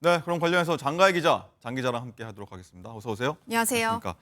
네, 그럼 관련해서 장가희 기자, 장 기자랑 함께 하도록 하겠습니다. 어서 오세요. 안녕하세요. 안녕하십니까.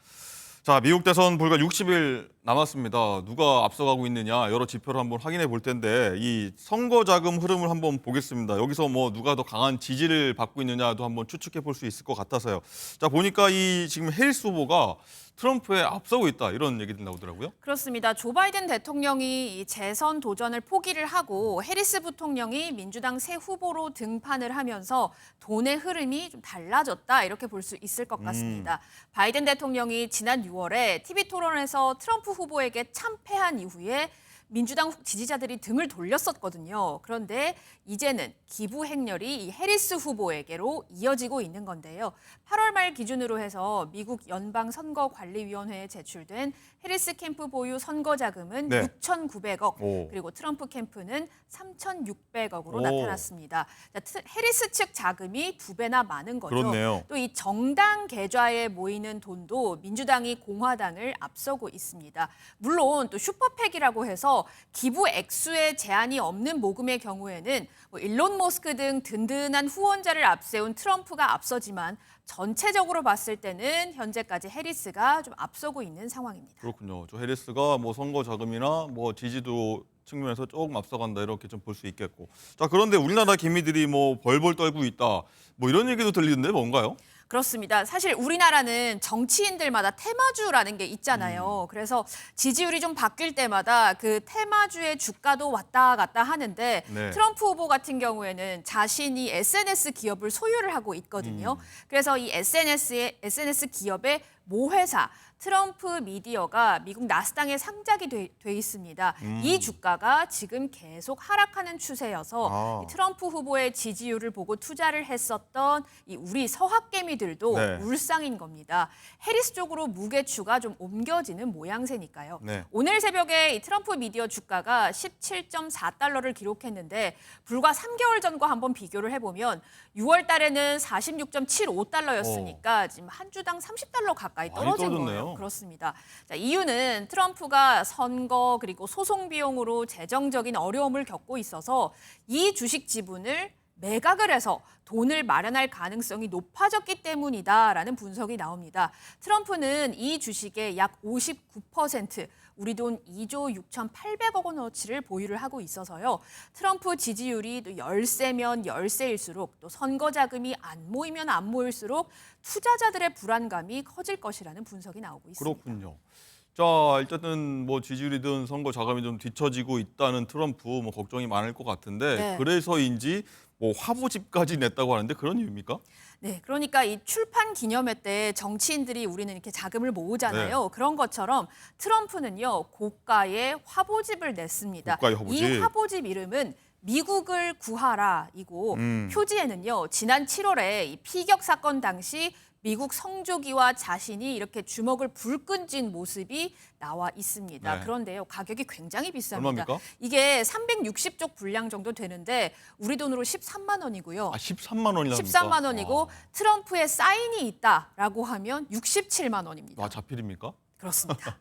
자, 미국 대선 불과 60일 남았습니다. 누가 앞서가고 있느냐 여러 지표를 한번 확인해 볼 텐데 이 선거 자금 흐름을 한번 보겠습니다. 여기서 뭐 누가 더 강한 지지를 받고 있느냐도 한번 추측해 볼 수 있을 것 같아서요. 자, 보니까 이 지금 해리스 후보가 트럼프에 앞서고 있다 이런 얘기들 나오더라고요. 그렇습니다. 조 바이든 대통령이 이 재선 도전을 포기를 하고 해리스 부통령이 민주당 새 후보로 등판을 하면서 돈의 흐름이 좀 달라졌다 이렇게 볼 수 있을 것 같습니다. 바이든 대통령이 지난 6월에 TV 토론에서 트럼프 후보에게 참패한 이후에 민주당 지지자들이 등을 돌렸었거든요. 그런데 이제는 기부 행렬이 이 해리스 후보에게로 이어지고 있는 건데요. 8월 말 기준으로 해서 미국 연방선거관리위원회에 제출된 해리스 캠프 보유 선거 자금은 네. 6,900억, 오. 그리고 트럼프 캠프는 3,600억으로 오. 나타났습니다. 자, 해리스 측 자금이 2배나 많은 거죠. 그렇네요. 또 이 정당 계좌에 모이는 돈도 민주당이 공화당을 앞서고 있습니다. 물론 또 슈퍼팩이라고 해서 기부 액수에 제한이 없는 모금의 경우에는 뭐 일론 머스크 등 든든한 후원자를 앞세운 트럼프가 앞서지만 전체적으로 봤을 때는 현재까지 해리스가 좀 앞서고 있는 상황입니다. 그렇군요. 저 해리스가 뭐 선거 자금이나 뭐 지지도 측면에서 조금 앞서간다 이렇게 좀 볼 수 있겠고. 자, 그런데 우리나라 기미들이 뭐 벌벌 떨고 있다. 뭐 이런 얘기도 들리는데 뭔가요? 그렇습니다. 사실 우리나라는 정치인들마다 테마주라는 게 있잖아요. 그래서 지지율이 좀 바뀔 때마다 그 테마주의 주가도 왔다 갔다 하는데 네. 트럼프 후보 같은 경우에는 자신이 SNS 기업을 소유를 하고 있거든요. 그래서 이 SNS 기업의 모회사 트럼프 미디어가 미국 나스닥에 상장이 돼 있습니다. 이 주가가 지금 계속 하락하는 추세여서 아. 이 트럼프 후보의 지지율을 보고 투자를 했었던 이 우리 서학개미들도 네. 울상인 겁니다. 해리스 쪽으로 무게추가 좀 옮겨지는 모양새니까요. 네. 오늘 새벽에 이 트럼프 미디어 주가가 17.4달러를 기록했는데 불과 3개월 전과 한번 비교를 해보면 6월 달에는 46.75달러였으니까 지금 한 주당 30달러 가까이 많이 떨어진 떨어졌네요. 거예요. 그렇습니다. 자, 이유는 트럼프가 선거 그리고 소송 비용으로 재정적인 어려움을 겪고 있어서 이 주식 지분을 매각을 해서 돈을 마련할 가능성이 높아졌기 때문이다라는 분석이 나옵니다. 트럼프는 이 주식의 약 59%, 우리 돈 2조 6,800억 원어치를 보유를 하고 있어서요. 트럼프 지지율이 또 열세면 열세일수록 또 선거 자금이 안 모이면 안 모일수록 투자자들의 불안감이 커질 것이라는 분석이 나오고 있습니다. 그렇군요. 자, 일단은 뭐 지지율이든 선거 자금이 좀 뒤처지고 있다는 트럼프 뭐 걱정이 많을 것 같은데 네. 그래서인지 뭐 화보집까지 냈다고 하는데 그런 이유입니까? 네, 그러니까 이 출판 기념회 때 정치인들이 우리는 이렇게 자금을 모으잖아요. 그런 것처럼 트럼프는요, 고가의 화보집을 냈습니다. 고가의 화보집. 이 화보집 이름은 미국을 구하라이고 표지에는요, 지난 7월에 이 피격 사건 당시 미국 성조기와 자신이 이렇게 주먹을 불끈쥔 모습이 나와 있습니다. 네. 그런데요, 가격이 굉장히 비쌉니다. 얼마입니까? 이게 360쪽 분량 정도 되는데 우리 돈으로 13만 원이고요. 아, 13만 원이랍니까? 13만 원이고 트럼프의 사인이 있다라고 하면 67만 원입니다. 아, 자필입니까? 그렇습니다.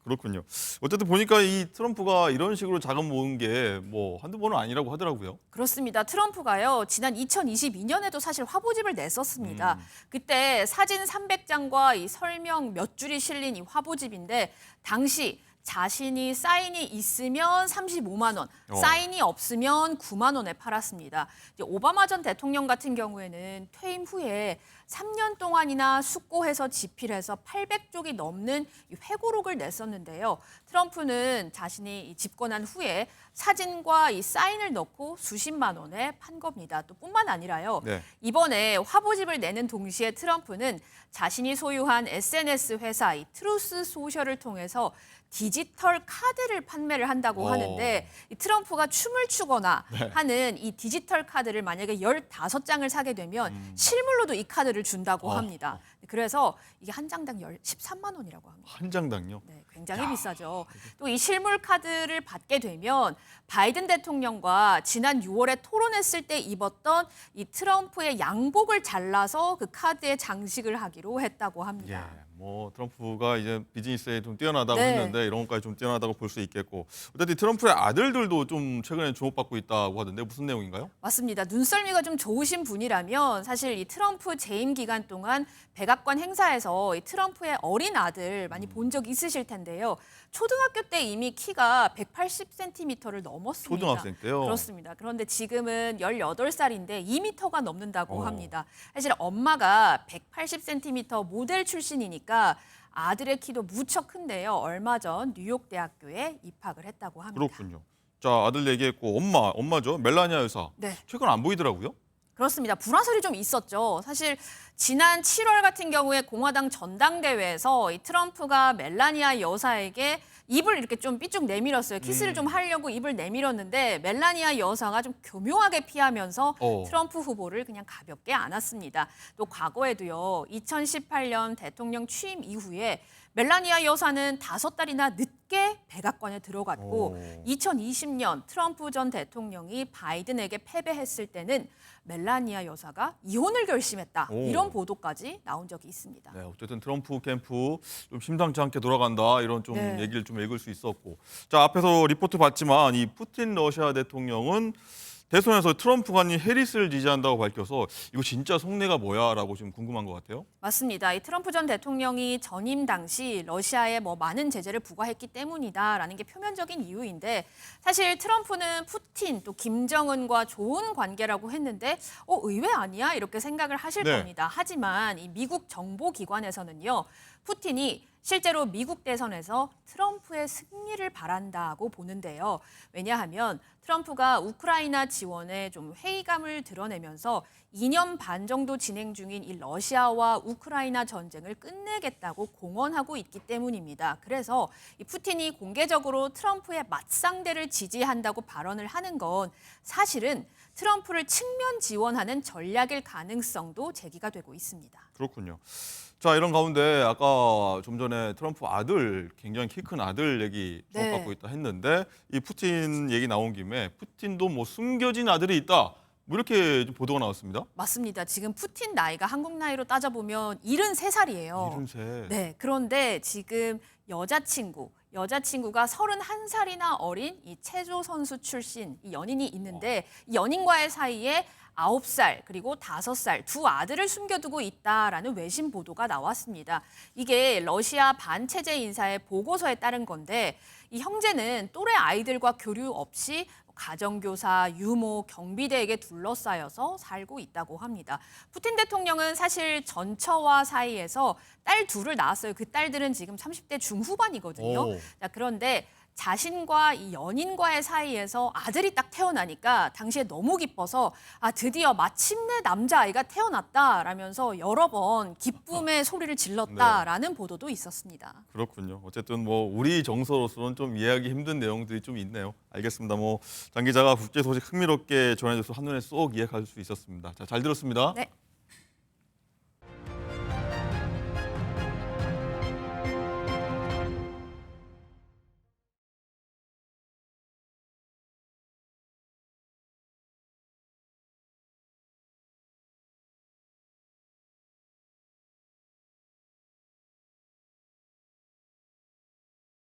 그렇군요. 어쨌든 보니까 이 트럼프가 이런 식으로 자금 모은 게 뭐 한두 번은 아니라고 하더라고요. 그렇습니다. 트럼프가요, 지난 2022년에도 사실 화보집을 냈었습니다. 그때 사진 300장과 이 설명 몇 줄이 실린 이 화보집인데 당시 자신이 사인이 있으면 35만 원, 사인이 없으면 9만 원에 팔았습니다. 이제 오바마 전 대통령 같은 경우에는 퇴임 후에 3년 동안이나 숙고해서 집필해서 800쪽이 넘는 이 회고록을 냈었는데요. 트럼프는 자신이 집권한 후에 사진과 이 사인을 넣고 수십만 원에 판 겁니다. 또 뿐만 아니라요. 네. 이번에 화보집을 내는 동시에 트럼프는 자신이 소유한 SNS 회사 이 트루스 소셜을 통해서 디지털 카드를 판매를 한다고 하는데 이 트럼프가 춤을 추거나 하는 이 디지털 카드를 만약에 15장을 사게 되면 실물로도 이 카드를 준다고 합니다. 그래서 이게 한 장당 13만 원이라고 합니다. 한 장당요? 네, 굉장히 비싸죠. 또 이 실물 카드를 받게 되면 바이든 대통령과 지난 6월에 토론했을 때 입었던 이 트럼프의 양복을 잘라서 그 카드에 장식을 하기로 했다고 합니다. 예. 뭐 트럼프가 이제 비즈니스에 좀 뛰어나다고 네. 했는데 이런 것까지 좀 뛰어나다고 볼 수 있겠고 어쨌든 트럼프의 아들들도 좀 최근에 주목받고 있다고 하던데 무슨 내용인가요? 맞습니다. 눈썰미가 좀 좋으신 분이라면 사실 이 트럼프 재임 기간 동안 백악관 행사에서 이 트럼프의 어린 아들 많이 본 적 있으실 텐데요. 초등학교 때 이미 키가 180cm를 넘었습니다. 초등학생 때요? 그렇습니다. 그런데 지금은 18살인데 2m가 넘는다고 어. 합니다. 사실 엄마가 180cm 모델 출신이니까 아들의 키도 무척 큰데요. 얼마 전 뉴욕 대학교에 입학을 했다고 합니다. 그렇군요. 자, 아들 얘기했고 엄마죠. 멜라니아 여사. 네. 최근 안 보이더라고요. 그렇습니다. 불화설이 좀 있었죠. 사실 지난 7월 같은 경우에 공화당 전당대회에서 이 트럼프가 멜라니아 여사에게 입을 이렇게 좀 삐쭉 내밀었어요. 키스를 좀 하려고 입을 내밀었는데 멜라니아 여사가 좀 교묘하게 피하면서 트럼프 후보를 그냥 가볍게 안았습니다. 또 과거에도요. 2018년 대통령 취임 이후에 멜라니아 여사는 5달이나 늦게 백악관에 들어갔고 2020년 트럼프 전 대통령이 바이든에게 패배했을 때는 멜라니아 여사가 이혼을 결심했다. 이런 보도까지 나온 적이 있습니다. 네, 어쨌든 트럼프 캠프 좀 심상치 않게 돌아간다 이런 좀 네. 얘기를 좀 읽을 수 있었고, 자 앞에서 리포트 봤지만 이 푸틴 러시아 대통령은 대선에서 트럼프가 아닌 해리스를 지지한다고 밝혀서 이거 진짜 속내가 뭐야라고 좀 궁금한 것 같아요. 맞습니다. 이 트럼프 전 대통령이 전임 당시 러시아에 뭐 많은 제재를 부과했기 때문이다라는 게 표면적인 이유인데 사실 트럼프는 푸틴 또 김정은과 좋은 관계라고 했는데 의외 아니야? 이렇게 생각을 하실 네. 겁니다. 하지만 이 미국 정보기관에서는요. 푸틴이 실제로 미국 대선에서 트럼프의 승리를 바란다고 보는데요. 왜냐하면 트럼프가 우크라이나 지원에 좀 회의감을 드러내면서 2년 반 정도 진행 중인 이 러시아와 우크라이나 전쟁을 끝내겠다고 공언하고 있기 때문입니다. 그래서 이 푸틴이 공개적으로 트럼프의 맞상대를 지지한다고 발언을 하는 건 사실은 트럼프를 측면 지원하는 전략일 가능성도 제기가 되고 있습니다. 그렇군요. 자 이런 가운데 아까 좀 전에 트럼프 아들 굉장히 키 큰 아들 얘기 주목받고 네. 있다 했는데 이 푸틴 얘기 나온 김에 푸틴도 뭐 숨겨진 아들이 있다 뭐 이렇게 좀 보도가 나왔습니다. 맞습니다. 지금 푸틴 나이가 한국 나이로 따져보면 73살이에요. 이름새. 네, 그런데 지금 여자친구가 31살이나 어린 이 체조 선수 출신 이 연인이 있는데 이 연인과의 사이에 9살 그리고 5살 두 아들을 숨겨두고 있다라는 외신 보도가 나왔습니다. 이게 러시아 반체제 인사의 보고서에 따른 건데 이 형제는 또래 아이들과 교류 없이 가정교사, 유모, 경비대에게 둘러싸여서 살고 있다고 합니다. 푸틴 대통령은 사실 전처와 사이에서 딸 둘을 낳았어요. 그 딸들은 지금 30대 중후반이거든요. 자, 그런데 자신과 이 연인과의 사이에서 아들이 딱 태어나니까 당시에 너무 기뻐서 드디어 마침내 남자아이가 태어났다라면서 여러 번 기쁨의 소리를 질렀다라는 보도도 있었습니다. 그렇군요. 어쨌든 뭐 우리 정서로서는 좀 이해하기 힘든 내용들이 좀 있네요. 알겠습니다. 뭐 장 기자가 국제 소식 흥미롭게 전해줘서 한눈에 쏙 이해할 수 있었습니다. 자, 잘 들었습니다. 네.